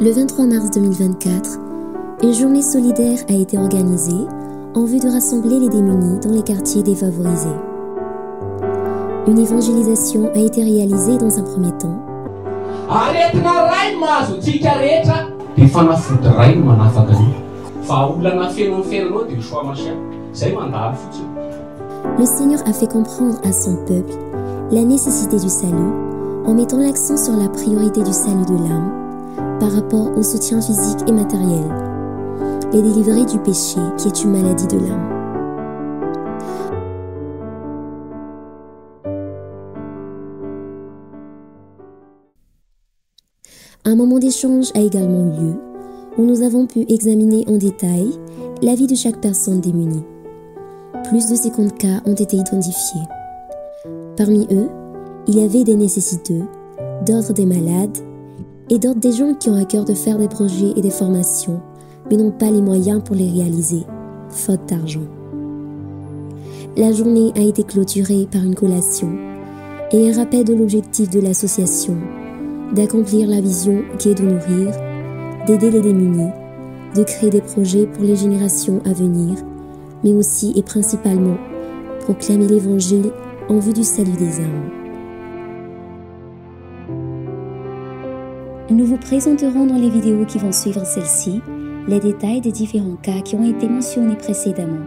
Le 23 mars 2024, une journée solidaire a été organisée en vue de rassembler les démunis dans les quartiers défavorisés. Une évangélisation a été réalisée dans un premier temps. Le Seigneur a fait comprendre à son peuple la nécessité du salut en mettant l'accent sur la priorité du salut de l'âme par rapport au soutien physique et matériel, les délivrer du péché qui est une maladie de l'âme. Un moment d'échange a également eu lieu où nous avons pu examiner en détail la vie de chaque personne démunie. Plus de 50 cas ont été identifiés. Parmi eux, il y avait des nécessiteux, d'autres des malades et d'autres des gens qui ont à cœur de faire des projets et des formations mais n'ont pas les moyens pour les réaliser, faute d'argent. La journée a été clôturée par une collation et un rappel de l'objectif de l'association, d'accomplir la vision qui est de nourrir, d'aider les démunis, de créer des projets pour les générations à venir, mais aussi et principalement proclamer l'Évangile en vue du salut des âmes. Nous vous présenterons dans les vidéos qui vont suivre celle-ci les détails des différents cas qui ont été mentionnés précédemment.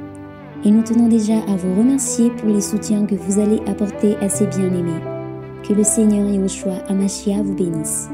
Et nous tenons déjà à vous remercier pour les soutiens que vous allez apporter à ces bien-aimés. Que le Seigneur Yahushua HaMashiach vous bénisse.